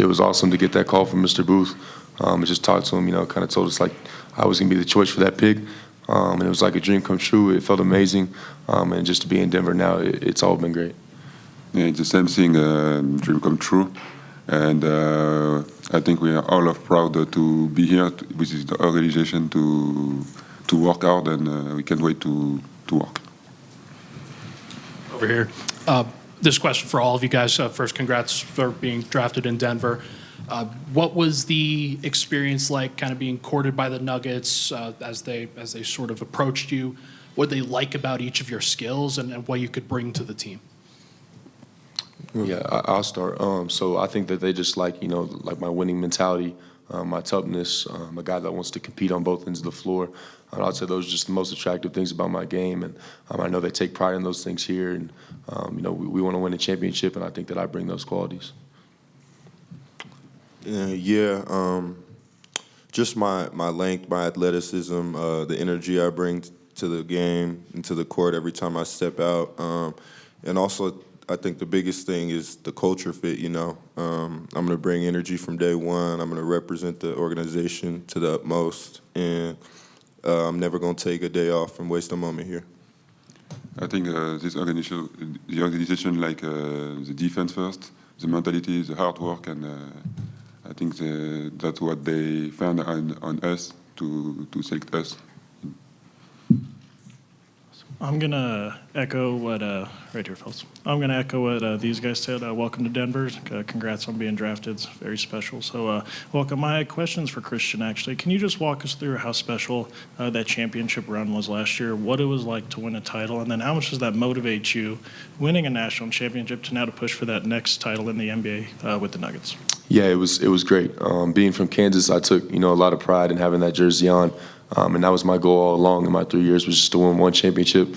it was awesome to get that call from Mr. Booth. And just talked to him, kind of told us like I was gonna be the choice for that pick. And it was like a dream come true. It felt amazing. And just to be in Denver now, it's all been great. Yeah, it's the same thing, dream come true. And I think we are all proud to be here with the organization to work hard, and we can't wait to work. Over here. This question for all of you guys. First, congrats for being drafted in Denver. What was the experience like kind of being courted by the Nuggets as they sort of approached you? What they like about each of your skills and what you could bring to the team? Yeah, I'll start. So I think that they just like my winning mentality, my toughness, a guy that wants to compete on both ends of the floor. And I'd say those are just the most attractive things about my game, and I know they take pride in those things here. And we want to win a championship, and I think that I bring those qualities. Just my length, my athleticism, the energy I bring to the game and to the court every time I step out, and also I think the biggest thing is the culture fit. I'm going to bring energy from day one. I'm going to represent the organization to the utmost, and I'm never going to take a day off and waste a moment here. I think the organization like the defense first, the mentality, the hard work, and I think that's what they found on us to select us. I'm going to echo what, right here, fellas. I'm going to echo what these guys said. Welcome to Denver. Congrats on being drafted. It's very special. So welcome. My question's for Christian, actually. Can you just walk us through how special that championship run was last year, what it was like to win a title, and then how much does that motivate you, winning a national championship, to now to push for that next title in the NBA with the Nuggets? Yeah, it was great. Being from Kansas, I took a lot of pride in having that jersey on. And that was my goal all along in my 3 years, was just to win one championship.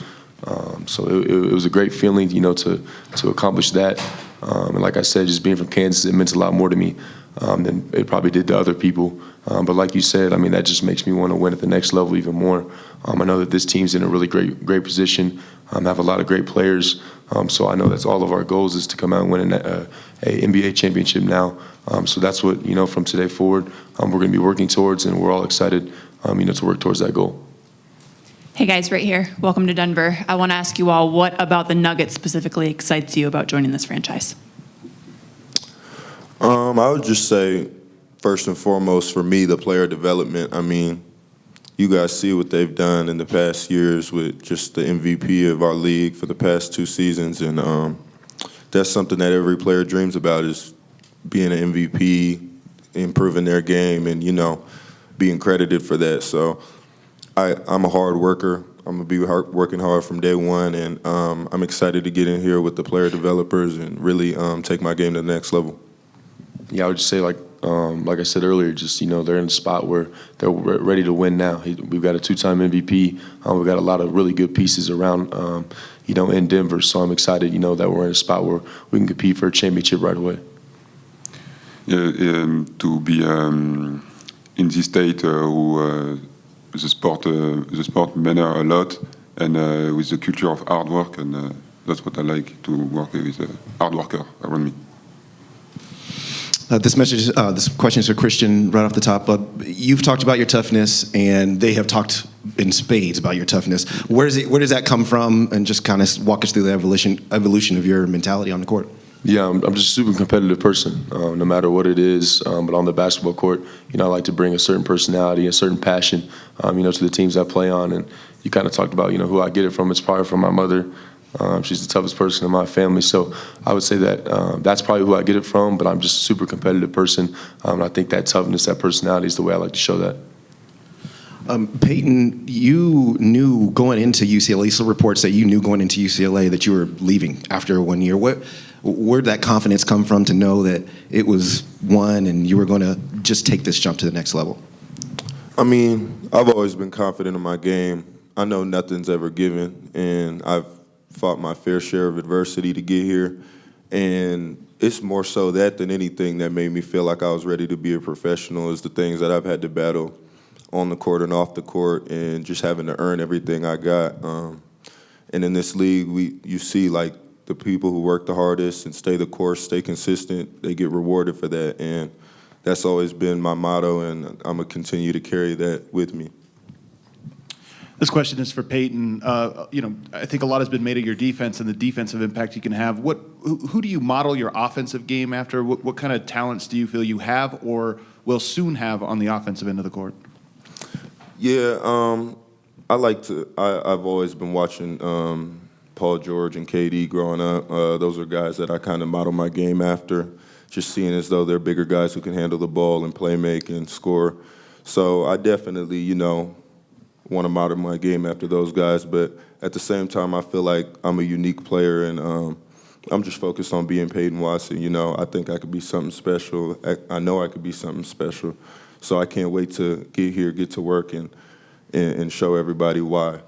So it was a great feeling, to accomplish that. And like I said, just being from Kansas, it meant a lot more to me than it probably did to other people. But like you said, that just makes me want to win at the next level even more. I know that this team's in a really great position, have a lot of great players. So I know that's all of our goals, is to come out and win a NBA championship now. So that's what, from today forward, we're going to be working towards, and we're all excited to work towards that goal. Hey guys, right here. Welcome to Denver. I want to ask you all, what about the Nuggets specifically excites you about joining this franchise? I would just say, first and foremost, for me, the player development. You guys see what they've done in the past years with just the MVP of our league for the past 2 seasons, and that's something that every player dreams about, is being an MVP, improving their game, and being credited for that. So I'm a hard worker. I'm going to be working hard from day one, and I'm excited to get in here with the player developers and really take my game to the next level. Yeah, I would just say, like I said earlier, just, they're in a spot where they're ready to win now. We've got a 2-time MVP. We've got a lot of really good pieces around, in Denver. So I'm excited, that we're in a spot where we can compete for a championship right away. Yeah, to be in this state who the sport matter a lot, and with the culture of hard work, and that's what I like, to work with a hard worker around me. This question is for Christian right off the top. You've talked about your toughness, and they have talked in spades about your toughness. Where does that come from? And just kind of walk us through the evolution of your mentality on the court. Yeah, I'm just a super competitive person, no matter what it is. But on the basketball court, I like to bring a certain personality, a certain passion, to the teams I play on. And you kind of talked about, who I get it from. It's probably from my mother. She's the toughest person in my family. So I would say that that's probably who I get it from. But I'm just a super competitive person. I think that toughness, that personality is the way I like to show that. Peyton, you knew going into UCLA, some reports that you knew going into UCLA that you were leaving after 1 year. Where'd that confidence come from to know that it was one and you were going to just take this jump to the next level? I've always been confident in my game. I know nothing's ever given, and I've fought my fair share of adversity to get here. And it's more so that than anything that made me feel like I was ready to be a professional, is the things that I've had to battle on the court and off the court, and just having to earn everything I got. And in this league, you see, like, the people who work the hardest and stay the course, stay consistent, they get rewarded for that. And that's always been my motto, and I'm going to continue to carry that with me. This question is for Peyton. I think a lot has been made of your defense and the defensive impact you can have. Who do you model your offensive game after? What kind of talents do you feel you have or will soon have on the offensive end of the court? Yeah, I've always been watching Paul George and KD growing up. Those are guys that I kind of model my game after, just seeing as though they're bigger guys who can handle the ball and play make and score. So I definitely, want to model my game after those guys. But at the same time, I feel like I'm a unique player, and I'm just focused on being Peyton Watson. I think I could be something special. I know I could be something special. So I can't wait to get here, get to work, and show everybody why.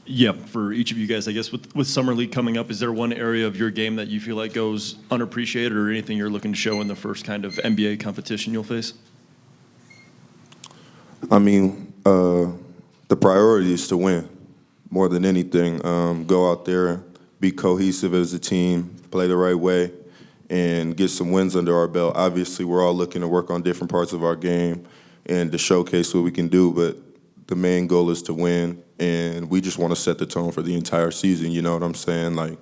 Yeah, for each of you guys, I guess with Summer League coming up, is there one area of your game that you feel like goes unappreciated or anything you're looking to show in the first kind of NBA competition you'll face? I mean, the priority is to win more than anything. Go out there, be cohesive as a team, play the right way, and get some wins under our belt. Obviously, we're all looking to work on different parts of our game and to showcase what we can do, but the main goal is to win, and we just want to set the tone for the entire season, you know what I'm saying? Like,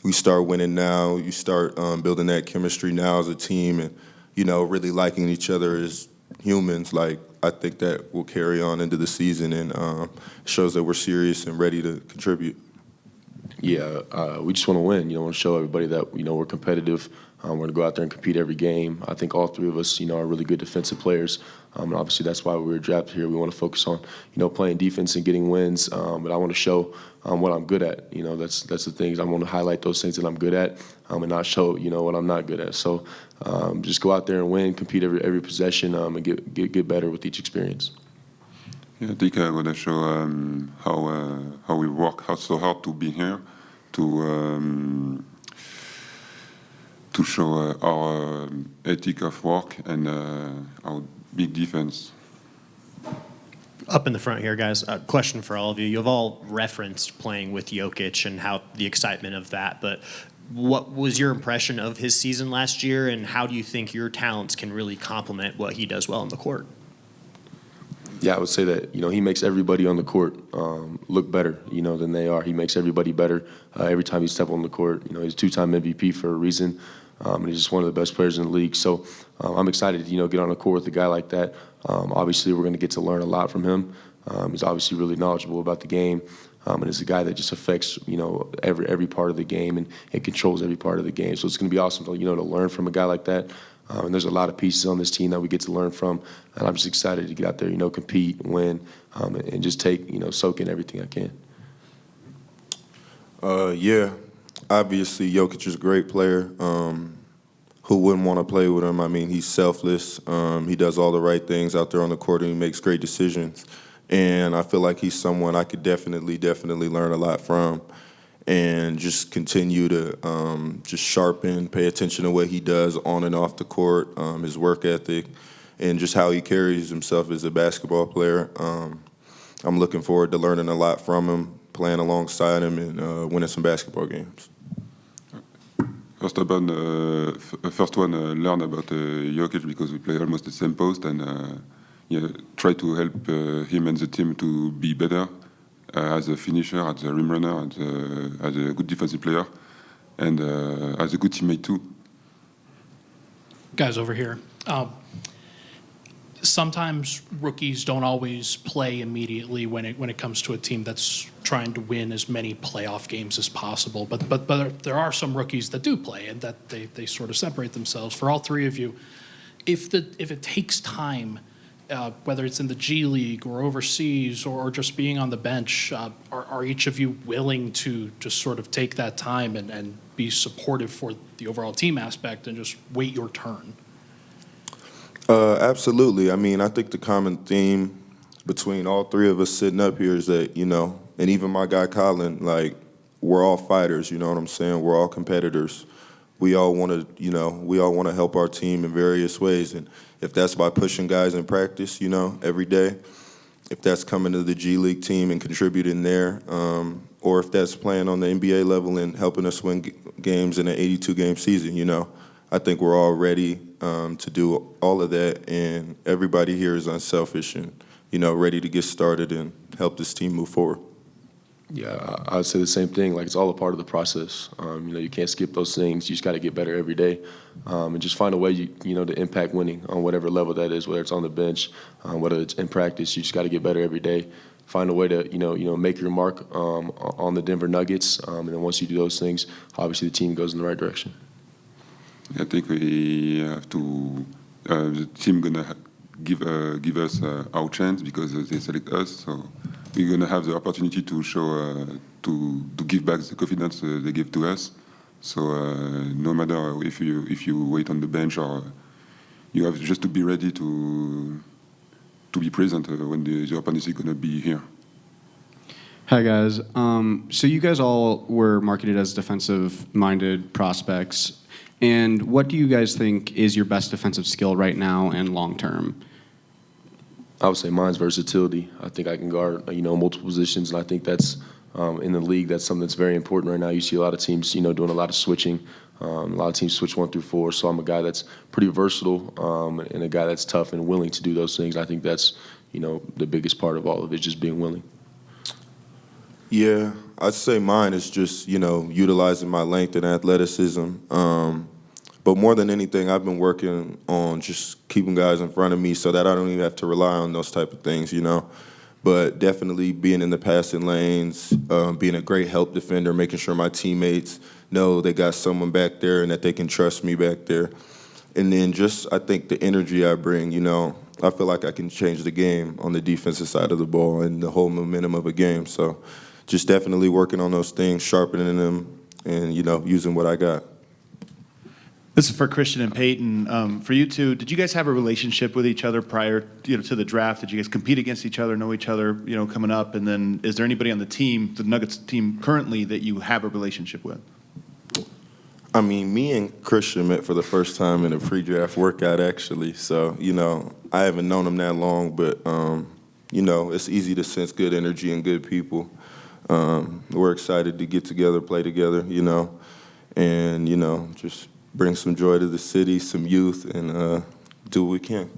we start winning now, you start building that chemistry now as a team and, really liking each other as humans. Like, I think that will carry on into the season and shows that we're serious and ready to contribute. Yeah, we just want to win. Want to show everybody that we're competitive. We're going to go out there and compete every game. I think all three of us, are really good defensive players. And obviously that's why we were drafted here. We want to focus on, playing defense and getting wins. But I want to show what I'm good at. That's the things. I want to highlight those things that I'm good at and not show, what I'm not good at. So just go out there and win, compete every possession, and get better with each experience. Yeah, I think I want to show how we work so hard to be here, to show our ethic of work and our big defense. Up in the front here, guys, a question for all of you. You've all referenced playing with Jokic and how the excitement of that, but what was your impression of his season last year, and how do you think your talents can really complement what he does well on the court? Yeah, I would say that, he makes everybody on the court look better, than they are. He makes everybody better every time he steps on the court. He's a two-time MVP for a reason, and he's just one of the best players in the league. So I'm excited to, get on the court with a guy like that. Obviously, we're going to get to learn a lot from him. He's obviously really knowledgeable about the game, and is a guy that just affects, every part of the game and controls every part of the game. So it's going to be awesome to, to learn from a guy like that. And there's a lot of pieces on this team that we get to learn from. And I'm just excited to get out there, compete, win, and just take, soak in everything I can. Yeah, obviously Jokic is a great player. Who wouldn't want to play with him? I mean, he's selfless. He does all the right things out there on the court, and he makes great decisions. And I feel like he's someone I could definitely learn a lot from, and just continue to just sharpen, pay attention to what he does on and off the court, his work ethic, and just how he carries himself as a basketball player. I'm looking forward to learning a lot from him, playing alongside him, and winning some basketball games. First one, learn about Jokic because we play almost the same post, and try to help him and the team to be better as a finisher, as a rim runner, as a good defensive player, and as a good teammate too. Guys over here. Sometimes rookies don't always play immediately when it comes to a team that's trying to win as many playoff games as possible. But there are some rookies that do play and that they sort of separate themselves. For all three of you, if it takes time, whether it's in the G League or overseas or just being on the bench, are each of you willing to just sort of take that time and be supportive for the overall team aspect and just wait your turn? Absolutely. I mean, I think the common theme between all three of us sitting up here is that, and even my guy Colin, like, we're all fighters, you know what I'm saying? We're all competitors. we all want to help our team in various ways. And if that's by pushing guys in practice, every day, if that's coming to the G League team and contributing there, or if that's playing on the NBA level and helping us win games in an 82-game season, I think we're all ready to do all of that, and everybody here is unselfish and, ready to get started and help this team move forward. Yeah, I would say the same thing. Like, it's all a part of the process. You can't skip those things. You just got to get better every day, and just find a way, to impact winning on whatever level that is, whether it's on the bench, whether it's in practice. You just got to get better every day. Find a way to, make your mark on the Denver Nuggets, and then once you do those things, obviously the team goes in the right direction. I think we have to. The team gonna give us our chance because they select us. So we're gonna have the opportunity to show to give back the confidence they give to us. So no matter if you wait on the bench or you have just to be ready to be present when the opponent is gonna be here. Hi, guys. So you guys all were marketed as defensive-minded prospects. And what do you guys think is your best defensive skill right now and long-term? I would say mine's versatility. I think I can guard, multiple positions, and I think that's in the league. That's something that's very important right now. You see a lot of teams, doing a lot of switching. A lot of teams switch 1 through 4. So I'm a guy that's pretty versatile and a guy that's tough and willing to do those things. I think that's, the biggest part of all of it, just being willing. Yeah, I'd say mine is just, utilizing my length and athleticism. But more than anything, I've been working on just keeping guys in front of me so that I don't even have to rely on those type of things, But definitely being in the passing lanes, being a great help defender, making sure my teammates know they got someone back there and that they can trust me back there. And then just, I think, the energy I bring, I feel like I can change the game on the defensive side of the ball and the whole momentum of a game. So just definitely working on those things, sharpening them, and, using what I got. This is for Christian and Peyton. For you two, did you guys have a relationship with each other prior, to the draft? Did you guys compete against each other, know each other, coming up? And then is there anybody on the team, the Nuggets team currently, that you have a relationship with? I mean, me and Christian met for the first time in a pre-draft workout, actually. So, I haven't known him that long, but, it's easy to sense good energy and good people. We're excited to get together, play together, and, just bring some joy to the city, some youth, and do what we can.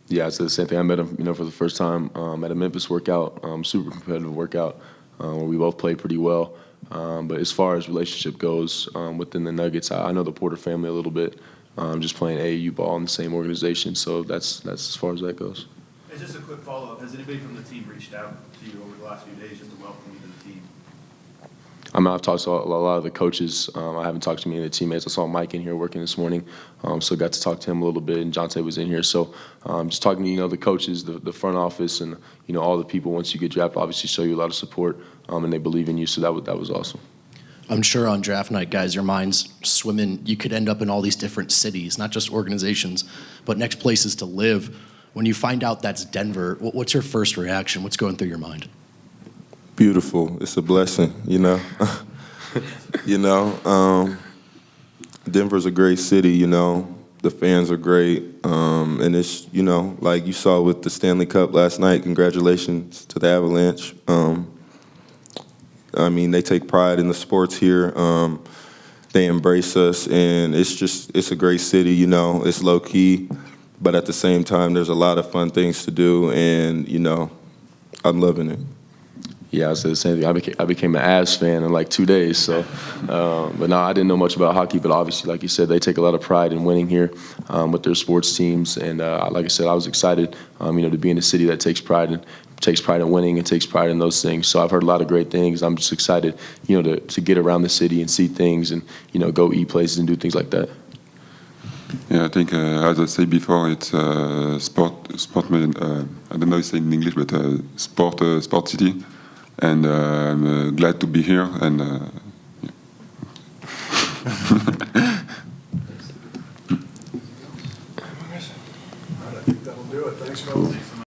Yeah, I'd say the same thing. I met him, for the first time at a Memphis workout, super competitive workout, where we both played pretty well. But as far as relationship goes within the Nuggets, I know the Porter family a little bit, just playing AAU ball in the same organization. So that's as far as that goes. Hey, just a quick follow-up. Has anybody from the team reached out to you over the last few days just to welcome you to the team? I've talked to a lot of the coaches. I haven't talked to many of the teammates. I saw Mike in here working this morning, so got to talk to him a little bit, and Jonte was in here. So just talking to, the coaches, the front office, and, all the people once you get drafted obviously show you a lot of support, and they believe in you, so that was awesome. I'm sure on draft night, guys, your mind's swimming. You could end up in all these different cities, not just organizations, but next places to live. When you find out that's Denver, what's your first reaction? What's going through your mind? Beautiful. It's a blessing, Denver's a great city, The fans are great. And it's, like you saw with the Stanley Cup last night, congratulations to the Avalanche. They take pride in the sports here. They embrace us, and it's a great city, It's low-key, but at the same time, there's a lot of fun things to do, and, I'm loving it. Yeah, I said the same thing. I became an Avs fan in like 2 days. So, but no, I didn't know much about hockey. But obviously, like you said, they take a lot of pride in winning here with their sports teams. And like I said, I was excited, to be in a city that takes pride in winning and takes pride in those things. So I've heard a lot of great things. I'm just excited, to get around the city and see things and go eat places and do things like that. Yeah, I think, as I said before, it's sportman. I don't know if it's in English, but sport city. And I'm glad to be here. And I think that'll do it. Thanks, folks.